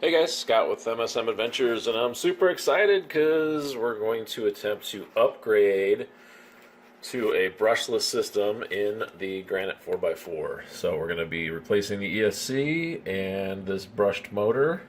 Hey guys, Scott with MSM Adventures, and I'm super excited because we're going to attempt to upgrade to a brushless system in the Granite 4x4. So we're going to be replacing the ESC and this brushed motor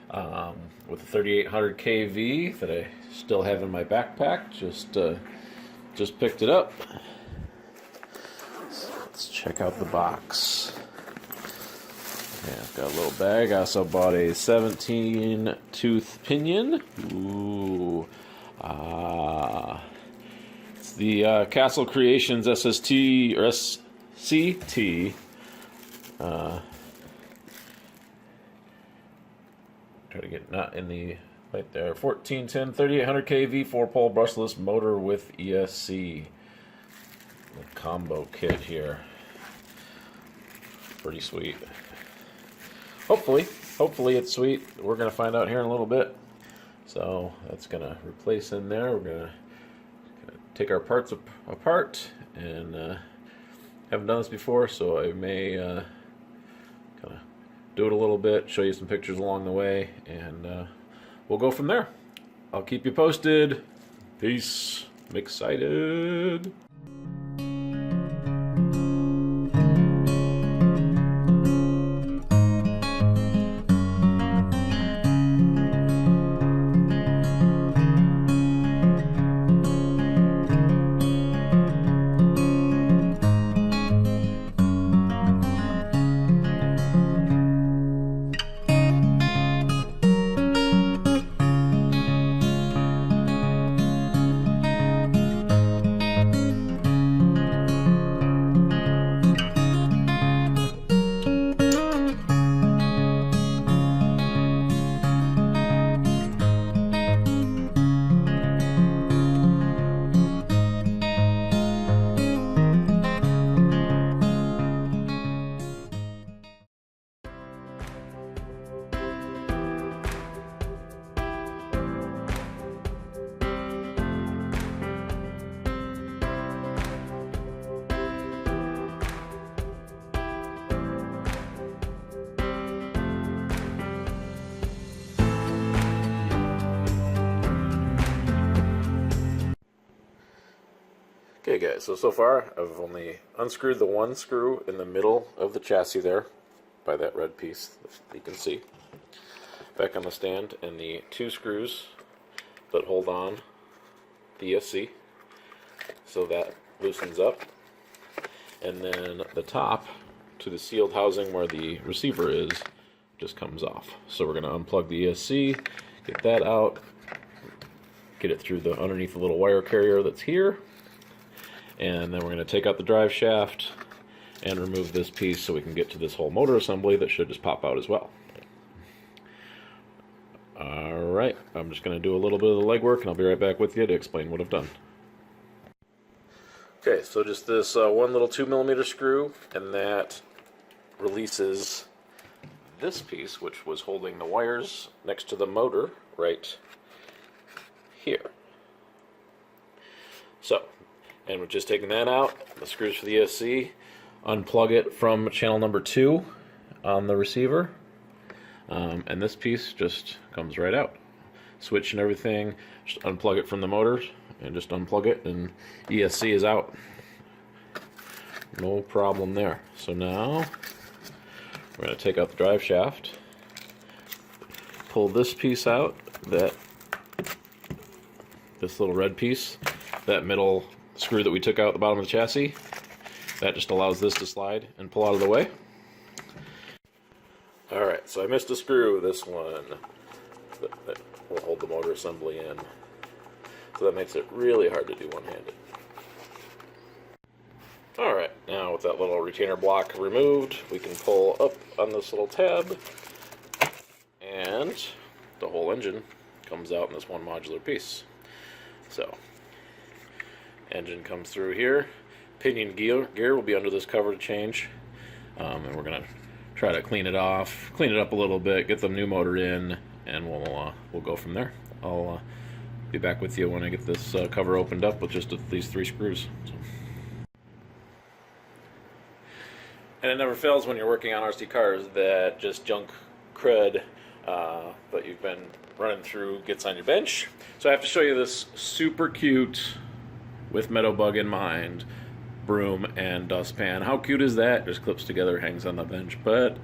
with a 3800 kV that I still have in my backpack. Just picked it up. So let's check out the box. Yeah, I've got a little bag. I also bought a 17 tooth pinion. Ooh. It's the Castle Creations SST or SCT. Try to get not in the right there. 1410 3800 kV 4-pole brushless motor with ESC. The combo kit here. Pretty sweet. Hopefully it's sweet. We're going to find out here in a little bit. So that's going to replace in there. We're going to take our parts apart, and haven't done this before, so I may kind of do it a little bit, show you some pictures along the way, and we'll go from there. I'll keep you posted. Peace. I'm excited. Okay guys, so far I've only unscrewed the one screw in the middle of the chassis there by that red piece that you can see back on the stand, and the two screws that hold on the ESC, so that loosens up, and then the top to the sealed housing where the receiver is just comes off. So we're going to unplug the ESC, get that out, get it through the underneath the little wire carrier that's here. And then we're going to take out the drive shaft and remove this piece so we can get to this whole motor assembly that should just pop out as well. Alright, I'm just going to do a little bit of the legwork and I'll be right back with you to explain what I've done. Okay, so just this one little 2mm screw, and that releases this piece, which was holding the wires next to the motor right here. So, and we're just taking that out, the screws for the ESC, unplug it from channel number 2 on the receiver, and this piece just comes right out. Switch and everything, just unplug it from the motors, and just unplug it, and ESC is out. No problem there. So now, we're going to take out the drive shaft, pull this piece out, this little red piece, that middle screw that we took out at the bottom of the chassis, that just allows this to slide and pull out of the way. Alright, so I missed a screw, this one that will hold the motor assembly in, so that makes it really hard to do one-handed. Alright, now with that little retainer block removed, we can pull up on this little tab, and the whole engine comes out in this one modular piece. So, engine comes through here. Pinion gear will be under this cover to change, and we're going to try to clean it off, clean it up a little bit, get the new motor in, and we'll go from there. I'll be back with you when I get this cover opened up with just these 3 screws. So. And it never fails when you're working on RC cars that just junk crud that you've been running through gets on your bench. So I have to show you this super cute, with meadow bug in mind, broom and dustpan. How cute is that? Just clips together, hangs on the bench, but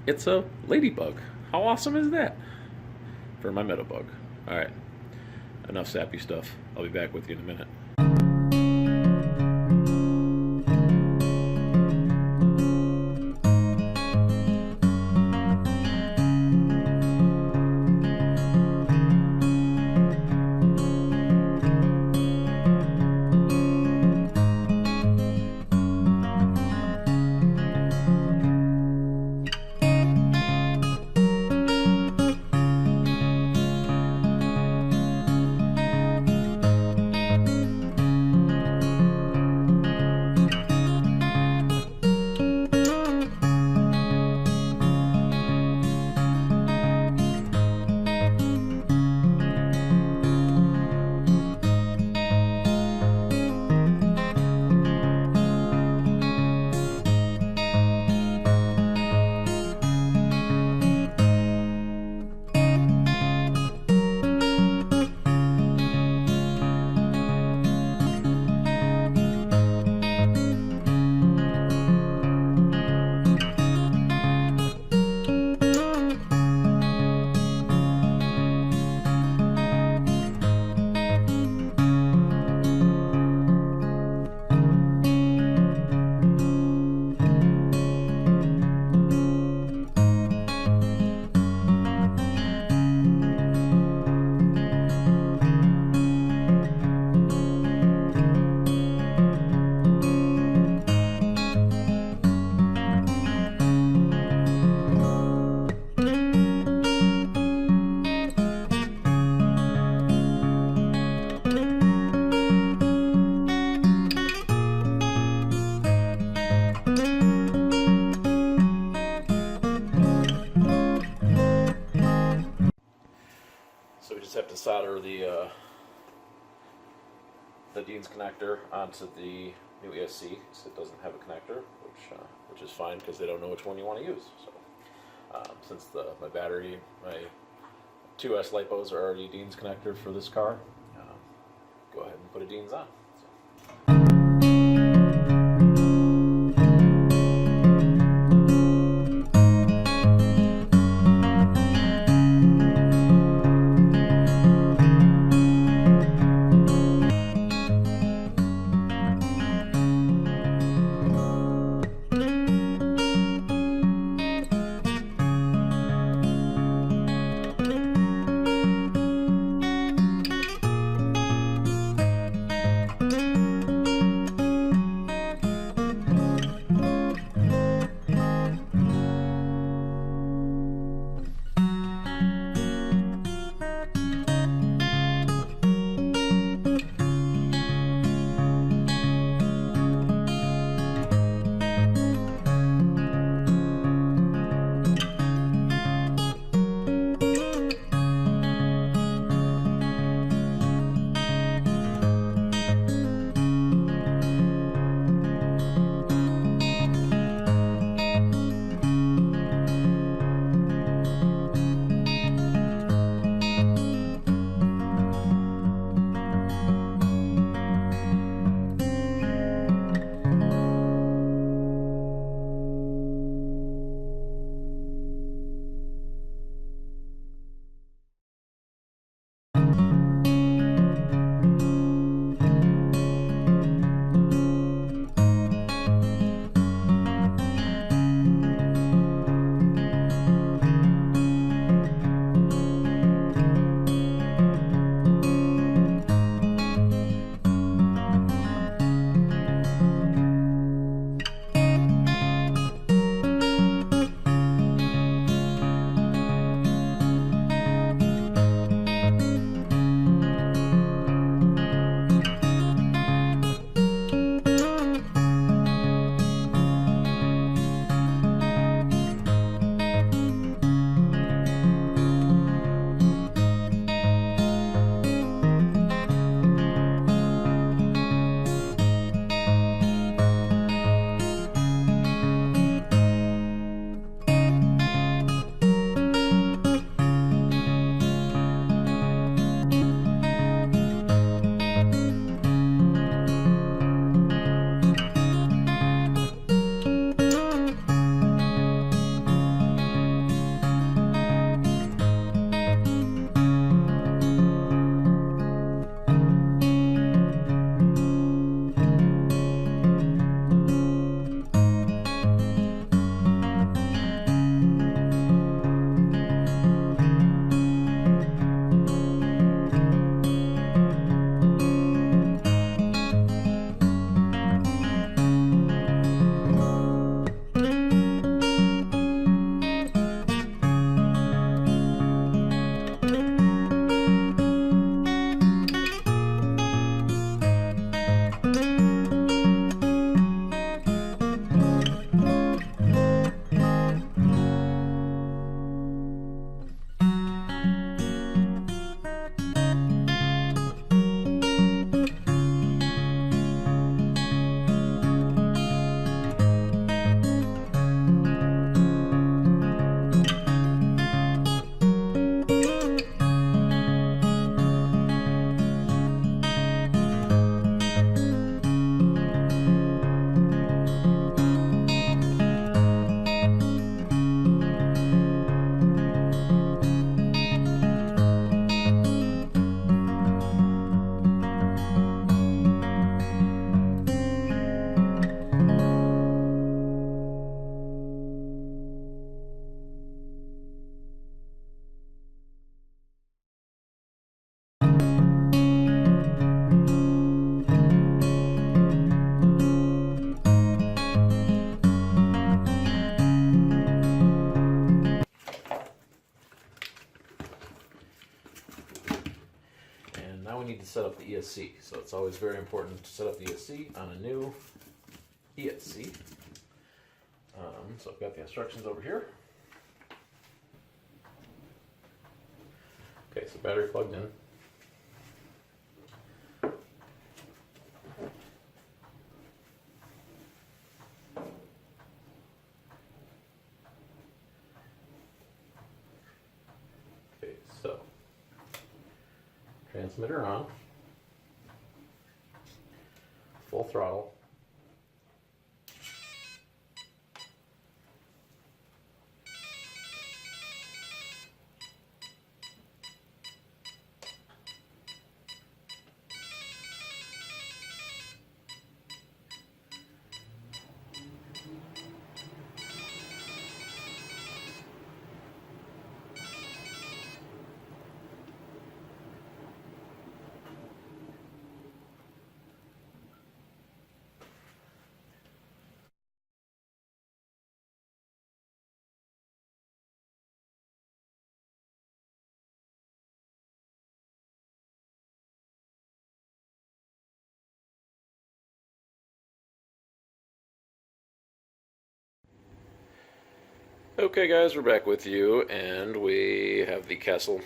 it's a ladybug. How awesome is that for my meadow bug? All right, enough sappy stuff. I'll be back with you in a minute. Have to solder the Dean's connector onto the new ESC, so it doesn't have a connector, which is fine because they don't know which one you want to use. So since my 2S LiPos are already Dean's connector for this car, go ahead and put a Dean's on. need to set up the ESC. So it's always very important to set up the ESC on a new ESC. So I've got the instructions over here. Okay, so battery plugged in. Okay, so transmitter on, full throttle. Okay guys, we're back with you, and we have the Castle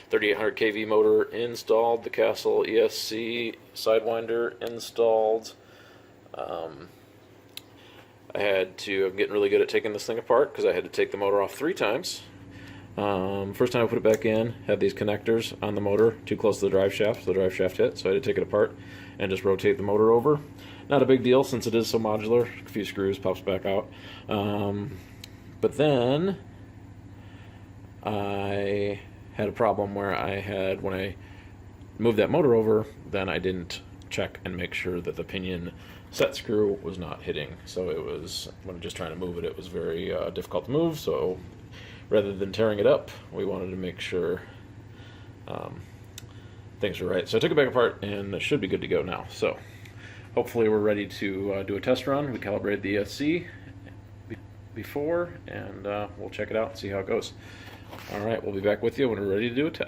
3800 kV motor installed, the Castle ESC Sidewinder installed. I'm getting really good at taking this thing apart because I had to take the motor off 3 times. First time I put it back in, had these connectors on the motor too close to the drive shaft, so the drive shaft hit, so I had to take it apart and just rotate the motor over. Not a big deal since it is so modular, a few screws, pops back out. But then I had a problem where when I moved that motor over, then I didn't check and make sure that the pinion set screw was not hitting. So it was, when just trying to move it, it was very difficult to move. So rather than tearing it up, we wanted to make sure things were right. So I took it back apart, and it should be good to go now. So hopefully we're ready to do a test run. We calibrated the ESC before, and we'll check it out and see how it goes. All right, we'll be back with you when we're ready to do a test.